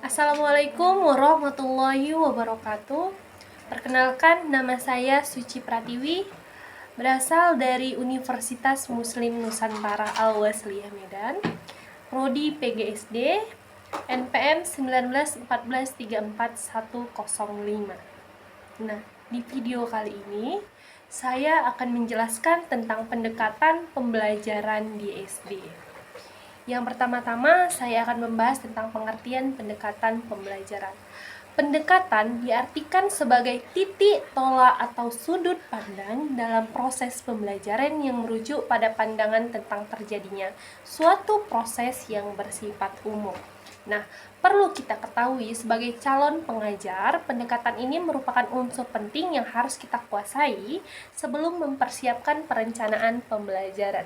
Assalamualaikum warahmatullahi wabarakatuh. Perkenalkan, nama saya Suci Pratiwi, berasal dari Universitas Muslim Nusantara Al-Wasliyah Medan, Prodi PGSD, NPM 1914344105. Nah, di video kali ini saya akan menjelaskan tentang pendekatan pembelajaran di SD. Yang pertama-tama, saya akan membahas tentang pengertian pendekatan pembelajaran. Pendekatan diartikan sebagai titik tolak atau sudut pandang dalam proses pembelajaran yang merujuk pada pandangan tentang terjadinya suatu proses yang bersifat umum. Nah, perlu kita ketahui sebagai calon pengajar, pendekatan ini merupakan unsur penting yang harus kita kuasai sebelum mempersiapkan perencanaan pembelajaran.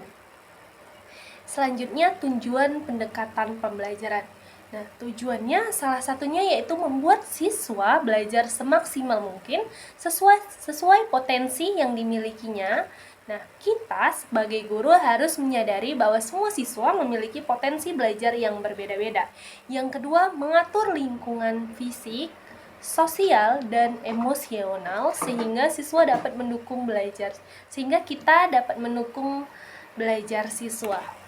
Selanjutnya, tujuan pendekatan pembelajaran. Nah, tujuannya salah satunya yaitu membuat siswa belajar semaksimal mungkin sesuai potensi yang dimilikinya. Nah, kita sebagai guru harus menyadari bahwa semua siswa memiliki potensi belajar yang berbeda-beda. Yang kedua, mengatur lingkungan fisik, sosial, dan emosional sehingga siswa dapat mendukung belajar, sehingga kita dapat mendukung belajar siswa.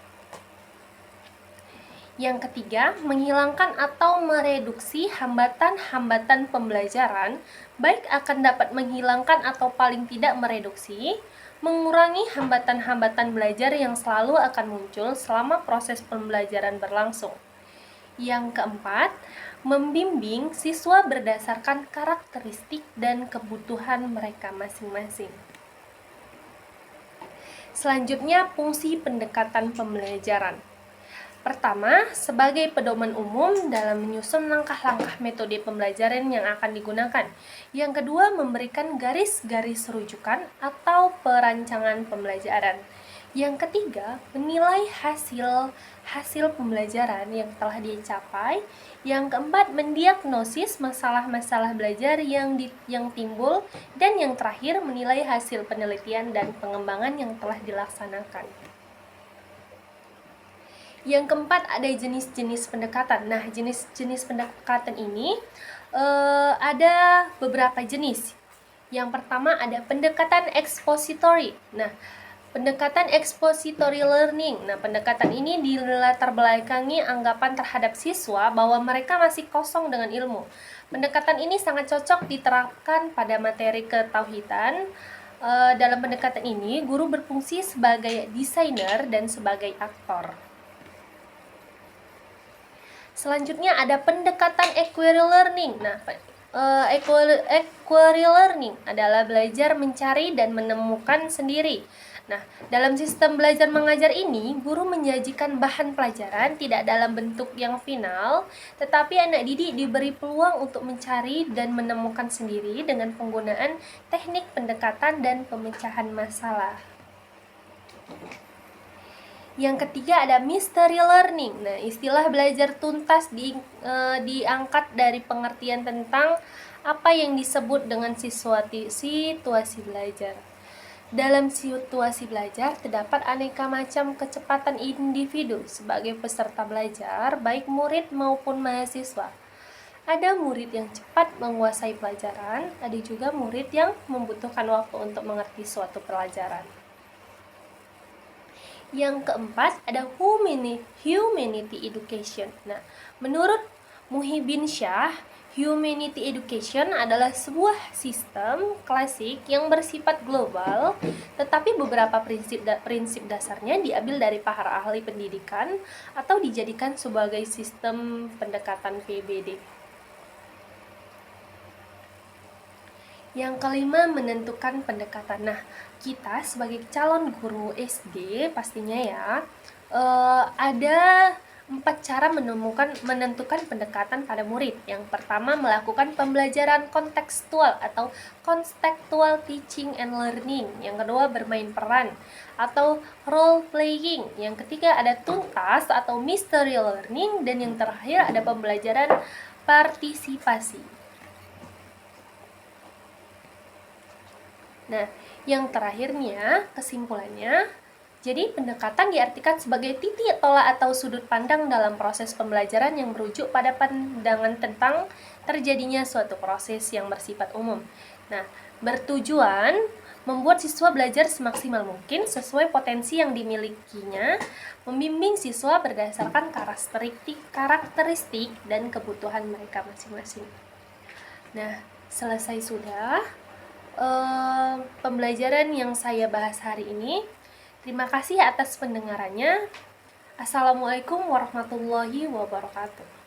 Yang ketiga, menghilangkan atau mereduksi hambatan-hambatan pembelajaran, baik akan dapat menghilangkan atau paling tidak mereduksi, mengurangi hambatan-hambatan belajar yang selalu akan muncul selama proses pembelajaran berlangsung. Yang keempat, membimbing siswa berdasarkan karakteristik dan kebutuhan mereka masing-masing. Selanjutnya, fungsi pendekatan pembelajaran. Pertama, sebagai pedoman umum dalam menyusun langkah-langkah metode pembelajaran yang akan digunakan. Yang kedua, memberikan garis-garis rujukan atau perancangan pembelajaran. Yang ketiga, menilai hasil pembelajaran yang telah dicapai. Yang keempat, mendiagnosis masalah-masalah belajar yang timbul. Dan yang terakhir, menilai hasil penelitian dan pengembangan yang telah dilaksanakan. Yang keempat, ada jenis-jenis pendekatan. Nah, jenis-jenis pendekatan ini ada beberapa jenis. Yang pertama ada pendekatan expository. Nah, pendekatan expository learning. Nah, pendekatan ini dilatar belakangi anggapan terhadap siswa bahwa mereka masih kosong dengan ilmu. Pendekatan ini sangat cocok diterapkan pada materi ketauhidan. Dalam pendekatan ini, guru berfungsi sebagai desainer dan sebagai aktor. Selanjutnya ada pendekatan acquire learning. Nah, acquire learning adalah belajar mencari dan menemukan sendiri. Nah, dalam sistem belajar mengajar ini, guru menyajikan bahan pelajaran tidak dalam bentuk yang final, tetapi anak didik diberi peluang untuk mencari dan menemukan sendiri dengan penggunaan teknik pendekatan dan pemecahan masalah. Yang ketiga ada mystery learning. Nah, istilah belajar tuntas diangkat dari pengertian tentang apa yang disebut dengan situasi belajar. Dalam situasi belajar terdapat aneka macam kecepatan individu sebagai peserta belajar, baik murid maupun mahasiswa. Ada murid yang cepat menguasai pelajaran, ada juga murid yang membutuhkan waktu untuk mengerti suatu pelajaran. Yang keempat ada humanity education. Nah, menurut Muhyiddin Shah, humanity education adalah sebuah sistem klasik yang bersifat global, tetapi beberapa prinsip dasarnya diambil dari para ahli pendidikan atau dijadikan sebagai sistem pendekatan PBD. Yang kelima, menentukan pendekatan. Nah, kita sebagai calon guru SD pastinya ya ada 4 cara menentukan pendekatan pada murid. Yang pertama, melakukan pembelajaran kontekstual atau contextual teaching and learning. Yang kedua, bermain peran atau role playing. Yang ketiga, ada tuntas atau mystery learning. Dan yang terakhir, ada pembelajaran partisipasi. Nah, yang terakhirnya, kesimpulannya, Jadi, pendekatan diartikan sebagai titik tolak atau sudut pandang dalam proses pembelajaran yang merujuk pada pandangan tentang terjadinya suatu proses yang bersifat umum. Nah, bertujuan membuat siswa belajar semaksimal mungkin sesuai potensi yang dimilikinya, membimbing siswa berdasarkan karakteristik dan kebutuhan mereka masing-masing. Nah, selesai sudah pembelajaran yang saya bahas hari ini. Terima kasih atas pendengarannya. Assalamualaikum warahmatullahi wabarakatuh.